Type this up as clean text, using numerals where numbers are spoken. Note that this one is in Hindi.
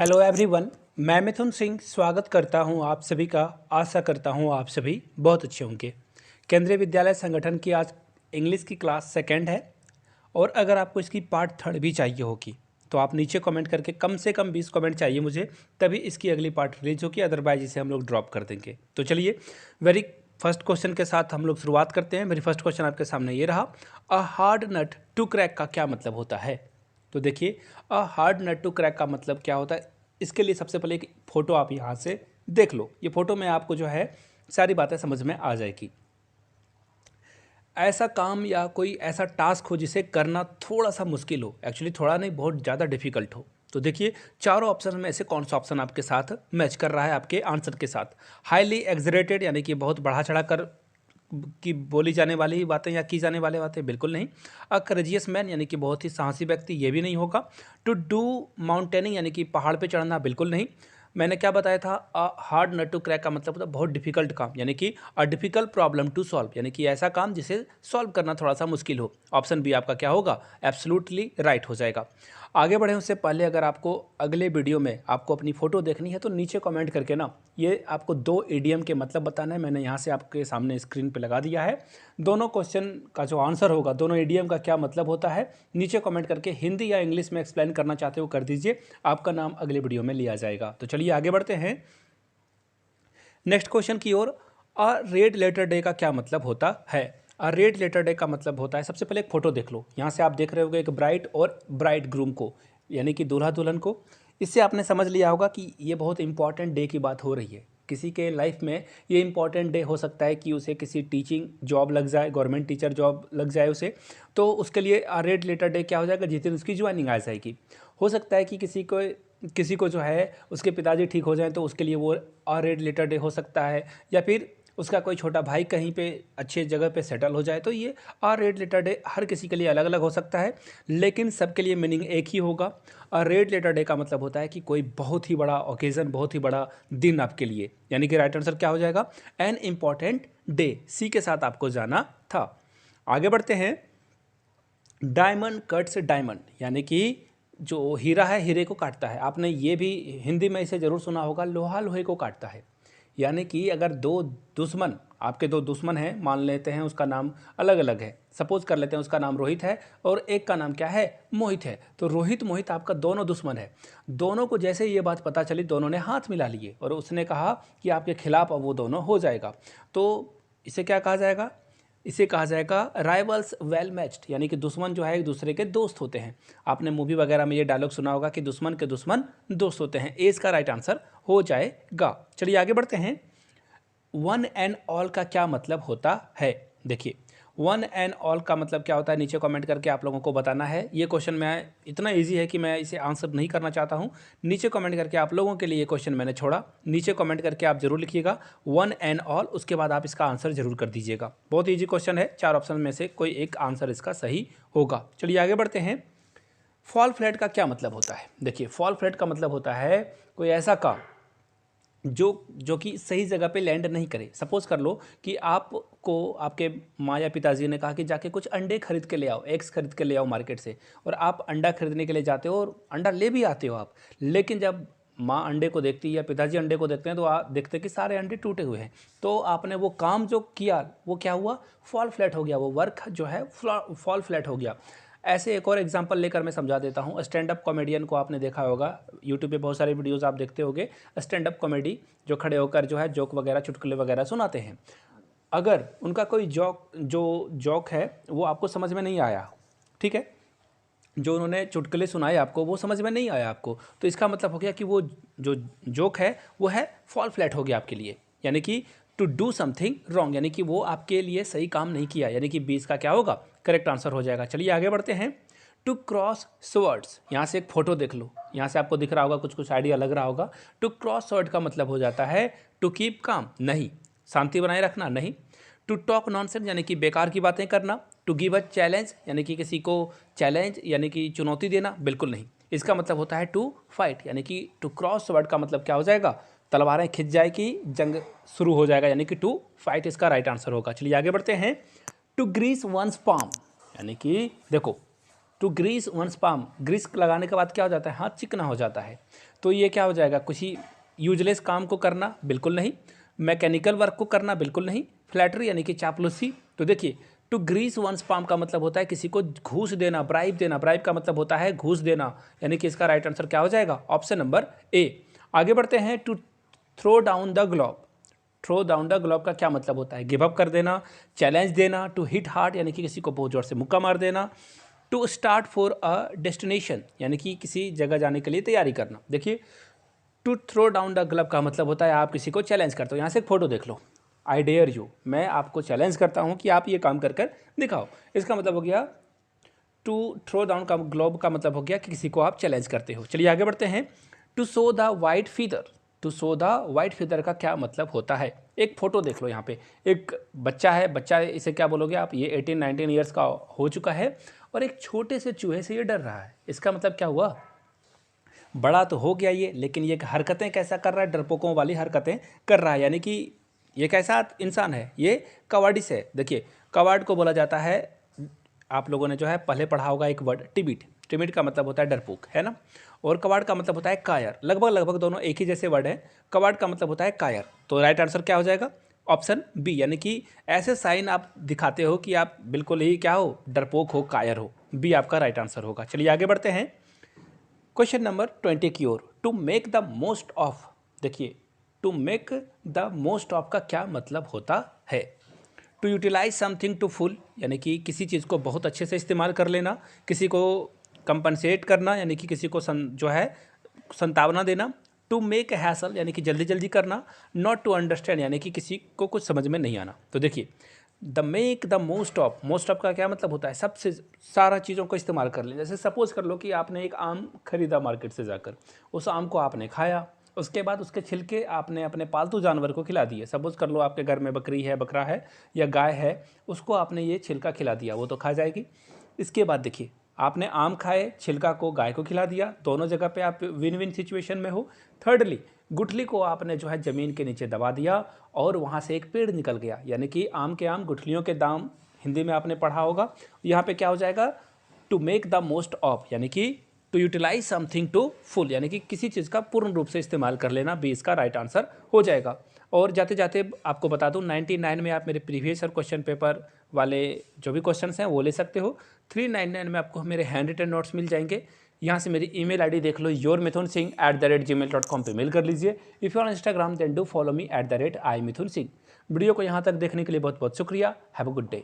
हेलो एवरीवन, मैं मिथुन सिंह स्वागत करता हूं आप सभी का। आशा करता हूं आप सभी बहुत अच्छे होंगे। केंद्रीय विद्यालय संगठन की आज इंग्लिश की क्लास सेकंड है और अगर आपको इसकी पार्ट थर्ड भी चाहिए होगी तो आप नीचे कमेंट करके कम से कम 20 कमेंट चाहिए मुझे, तभी इसकी अगली पार्ट रिलीज होगी, अदरवाइज इसे हम लोग ड्रॉप कर देंगे। तो चलिए वेरी फर्स्ट क्वेश्चन के साथ हम लोग शुरुआत करते हैं। मेरी फर्स्ट क्वेश्चन आपके सामने ये रहा, a hard nut to crack का क्या मतलब होता है। तो देखिए, a hard nut to crack का मतलब क्या होता है। इसके लिए सबसे पहले एक फ़ोटो आप यहाँ से देख लो। ये फ़ोटो में आपको जो है सारी बातें समझ में आ जाएगी। ऐसा काम या कोई ऐसा टास्क हो जिसे करना थोड़ा सा मुश्किल हो, एक्चुअली थोड़ा नहीं बहुत ज़्यादा डिफिकल्ट हो। तो देखिए चारों ऑप्शन में से कौन सा ऑप्शन आपके साथ मैच कर रहा है आपके आंसर के साथ। हाईली एग्जरेटेड यानी कि बहुत बढ़ा चढ़ा कर की बोली जाने वाली बातें या की जाने वाली बातें, बिल्कुल नहीं। अ करेजियस मैन यानी कि बहुत ही साहसी व्यक्ति, ये भी नहीं होगा। टू डू माउंटेनिंग यानी कि पहाड़ पे चढ़ना, बिल्कुल नहीं। मैंने क्या बताया था, a hard nut to crack का मतलब होता है बहुत डिफिकल्ट काम, यानी कि a difficult problem to solve, यानी कि ऐसा काम जिसे सॉल्व करना थोड़ा सा मुश्किल हो। ऑप्शन बी आपका क्या होगा, एब्सोल्युटली राइट हो जाएगा। आगे बढ़े उससे पहले अगर आपको अगले वीडियो में आपको अपनी फ़ोटो देखनी है तो नीचे कमेंट करके ना ये आपको 2 ईडियम के मतलब बताना है। मैंने यहाँ से आपके सामने स्क्रीन पे लगा दिया है। दोनों क्वेश्चन का जो आंसर होगा, दोनों ईडियम का क्या मतलब होता है, नीचे कमेंट करके हिंदी या इंग्लिश में एक्सप्लेन करना चाहते हो कर दीजिए, आपका नाम अगले वीडियो में लिया जाएगा। तो चलिए आगे बढ़ते हैं नेक्स्ट क्वेश्चन की ओर। अ रेड लेटर डे का क्या मतलब होता है। अ रेड लेटर डे का मतलब होता है, सबसे पहले एक फ़ोटो देख लो। यहाँ से आप देख रहे होगे एक ब्राइड और ब्राइड ग्रूम को, यानी कि दूल्हा दुल्हन को। इससे आपने समझ लिया होगा कि ये बहुत इंपॉर्टेंट डे की बात हो रही है। किसी के लाइफ में ये इंपॉर्टेंट डे हो सकता है कि उसे किसी टीचिंग जॉब लग जाए, गवर्नमेंट टीचर जॉब लग जाए उसे, तो उसके लिए रेड लेटर डे क्या हो जाएगा, जिस दिन उसकी ज्वाइनिंग आ जाएगी। हो सकता है कि किसी को जो है उसके पिताजी ठीक हो जाएं तो उसके लिए वो रेड लेटर डे हो सकता है, या फिर उसका कोई छोटा भाई कहीं पे अच्छे जगह पे सेटल हो जाए, तो ये रेड लेटर डे हर किसी के लिए अलग अलग हो सकता है, लेकिन सबके लिए मीनिंग एक ही होगा। रेड लेटर डे का मतलब होता है कि कोई बहुत ही बड़ा ओकेज़न, बहुत ही बड़ा दिन आपके लिए, यानी कि राइट आंसर क्या हो जाएगा, एन इम्पॉर्टेंट डे। सी के साथ आपको जाना था। आगे बढ़ते हैं। डायमंड कट्स डायमंड, यानी कि जो हीरा है हीरे को काटता है। आपने ये भी हिंदी में इसे ज़रूर सुना होगा, लोहा लोहे को काटता है। यानी कि अगर आपके दो दुश्मन हैं, मान लेते हैं उसका नाम अलग अलग है, सपोज कर लेते हैं उसका नाम रोहित है और एक का नाम क्या है, मोहित है। तो रोहित मोहित आपका दोनों दुश्मन है। दोनों को जैसे ये बात पता चली, दोनों ने हाथ मिला लिए और उसने कहा कि आपके खिलाफ अब वो दोनों हो जाएगा। तो इसे क्या कहा जाएगा, इसे कहा जाएगा राइवल्स वेल मैच्ड, यानी कि दुश्मन जो है एक दूसरे के दोस्त होते हैं। आपने मूवी वगैरह में ये डायलॉग सुना होगा कि दुश्मन के दुश्मन दोस्त होते हैं। ए इसका राइट आंसर हो जाएगा। चलिए आगे बढ़ते हैं। वन एंड ऑल का क्या मतलब होता है। देखिए वन एंड ऑल का मतलब क्या होता है, नीचे कमेंट करके आप लोगों को बताना है। ये क्वेश्चन मैं इतना इजी है कि मैं इसे आंसर नहीं करना चाहता हूँ। नीचे कमेंट करके आप लोगों के लिए ये क्वेश्चन मैंने छोड़ा, नीचे कमेंट करके आप जरूर लिखिएगा वन एंड ऑल, उसके बाद आप इसका आंसर जरूर कर दीजिएगा। बहुत ईजी क्वेश्चन है, 4 ऑप्शन में से कोई एक आंसर इसका सही होगा। चलिए आगे बढ़ते हैं। फॉल फ्लैट का क्या मतलब होता है। देखिए फॉल फ्लैट का मतलब होता है कोई ऐसा काम जो कि सही जगह पे लैंड नहीं करे। सपोज कर लो कि आपको आपके माँ या पिताजी ने कहा कि जाके कुछ अंडे खरीद के ले आओ, एग्स खरीद के ले आओ मार्केट से, और आप अंडा खरीदने के लिए जाते हो और अंडा ले भी आते हो आप, लेकिन जब माँ अंडे को देखती है या पिताजी अंडे को देखते हैं तो आप देखते हैं कि सारे अंडे टूटे हुए हैं। तो आपने वो काम जो किया वो क्या हुआ, फॉल फ्लैट हो गया, वो वर्क जो है फॉल फ्लैट हो गया। ऐसे एक और एग्जांपल लेकर मैं समझा देता हूँ। स्टैंड अप कॉमेडियन को आपने देखा होगा, यूट्यूब पे बहुत सारे वीडियोस आप देखते होंगे। स्टैंड अप कॉमेडी जो खड़े होकर जो है जोक वगैरह चुटकुले वगैरह सुनाते हैं। अगर उनका कोई जोक है वो आपको समझ में नहीं आया, ठीक है, जो उन्होंने चुटकुले सुनाए आपको वो समझ में नहीं आया आपको, तो इसका मतलब हो गया कि वो जो जोक है वो है फॉल फ्लैट हो गया आपके लिए, यानी कि टू डू समथिंग रॉन्ग, यानी कि वो आपके लिए सही काम नहीं किया, यानी कि 20 का क्या होगा, करेक्ट आंसर हो जाएगा। चलिए आगे बढ़ते हैं। टू क्रॉस स्वर्ड्स, यहाँ से एक फोटो देख लो, यहाँ से आपको दिख रहा होगा, कुछ कुछ आइडिया लग रहा होगा। टू क्रॉस स्वर्ड का मतलब हो जाता है टू कीप काम, नहीं, शांति बनाए रखना नहीं। टू टॉक नॉनसेंस, यानी कि बेकार की बातें करना। टू गिव अ चैलेंज, यानी कि किसी को चैलेंज यानी कि चुनौती देना, बिल्कुल नहीं। इसका मतलब होता है टू फाइट, यानी कि टू क्रॉस वर्ड का मतलब क्या हो जाएगा, तलवारें खिंच जाएगी, जंग शुरू हो जाएगा, यानी कि टू फाइट इसका राइट आंसर होगा। चलिए आगे बढ़ते हैं। टू ग्रीस वंस पाम, यानी कि देखो to grease one's palm, grease लगाने के बाद क्या हो जाता है, हाथ चिकना हो जाता है। तो ये क्या हो जाएगा, कुछ ही यूजलेस काम को करना, बिल्कुल नहीं। मैकेनिकल वर्क को करना, बिल्कुल नहीं। फ्लैटरी यानी कि चापलूसी। तो देखिए टू ग्रीस वंस पाम का मतलब होता है किसी को घूस देना, ब्राइब देना। ब्राइब का मतलब होता है घूस देना, यानी कि इसका राइट आंसर क्या हो जाएगा, ऑप्शन नंबर ए। आगे बढ़ते हैं, to throw down the globe. Throw down the globe का क्या मतलब होता है, गिव अप कर देना, चैलेंज देना। टू हिट हार्ड यानी कि किसी को बहुत जोर से मुक्का मार देना। To start for a destination यानी कि किसी जगह जाने के लिए तैयारी करना। देखिए to throw down the globe का मतलब होता है आप किसी को चैलेंज करते हो। यहाँ से एक फोटो देख लो, आई डेयर यू, मैं आपको चैलेंज करता हूँ कि आप ये काम कर कर दिखाओ। इसका मतलब हो गया टू थ्रो डाउन का ग्लोब का मतलब हो गया कि किसी को आप चैलेंज करते हो। चलिए आगे बढ़ते हैं, to show the white feather. To show the white feather का क्या मतलब होता है, एक फोटो देख लो। यहाँ पे एक बच्चा है, बच्चा इसे क्या बोलोगे आप, ये 18-19 ईयर्स का हो चुका है और एक छोटे से चूहे से ये डर रहा है। इसका मतलब क्या हुआ, बड़ा तो हो गया ये, लेकिन ये हरकतें कैसा कर रहा है, डरपोकों वाली हरकतें कर रहा है। यानी कि ये कैसा इंसान है, ये कवाडिस है। देखिए कवाड को बोला जाता है, आप लोगों ने जो है पहले पढ़ा होगा एक वर्ड टिबिट। टिबिट का मतलब होता है डरपोक, है ना। और कवाड का मतलब होता है कायर। लगभग दोनों एक ही जैसे वर्ड हैं। कवाड का मतलब होता है कायर। तो राइट आंसर क्या हो जाएगा, ऑप्शन बी। यानी कि ऐसे साइन आप दिखाते हो कि आप बिल्कुल ही क्या हो, डरपोक हो, कायर हो। बी आपका राइट आंसर होगा। चलिए आगे बढ़ते हैं, क्वेश्चन नंबर 20 की ओर। To make the most of. देखिए to make the most of का क्या मतलब होता है, to utilise something to full यानी कि किसी चीज़ को बहुत अच्छे से इस्तेमाल कर लेना। किसी को कंपनसेट करना यानी कि किसी को जो है संतावना देना। टू मेक हैसल यानी कि जल्दी जल्दी करना। नॉट टू अंडरस्टैंड यानी कि किसी को कुछ समझ में नहीं आना। तो देखिए the make the most of, most of का क्या मतलब होता है, सबसे सारा चीज़ों को इस्तेमाल कर लें। जैसे सपोज कर लो कि आपने एक आम खरीदा मार्केट से जाकर, उस आम को आपने खाया, उसके बाद उसके छिलके आपने अपने पालतू जानवर को खिला दिए। सपोज कर लो आपके घर में बकरी है, बकरा है या गाय है, उसको आपने ये छिलका खिला दिया, वो तो खा जाएगी। इसके बाद देखिए आपने आम खाए, छिलका को गाय को खिला दिया, दोनों जगह पे आप विन विन सिचुएशन में हो। थर्डली गुठली को आपने जो है ज़मीन के नीचे दबा दिया और वहाँ से एक पेड़ निकल गया, यानी कि आम के आम गुठलियों के दाम, हिंदी में आपने पढ़ा होगा। यहाँ पे क्या हो जाएगा, to make the most of यानी कि to utilise something to full यानी कि किसी चीज़ का पूर्ण रूप से इस्तेमाल कर लेना, बी इसका राइट आंसर हो जाएगा। और जाते जाते आपको बता दूं 99 में आप मेरे प्रीवियस ईयर क्वेश्चन पेपर वाले जो भी क्वेश्चंस हैं वो ले सकते हो। 399 में आपको मेरे हैंड रिटन नोट्स मिल जाएंगे। यहाँ से मेरी ईमेल आईडी देख लो, yourmithunsingh@gmail.com पे मेल कर लीजिए। If you on Instagram then do follow me @IMithunSingh। Video को यहाँ तक देखने के लिए बहुत बहुत शुक्रिया। Have a good day.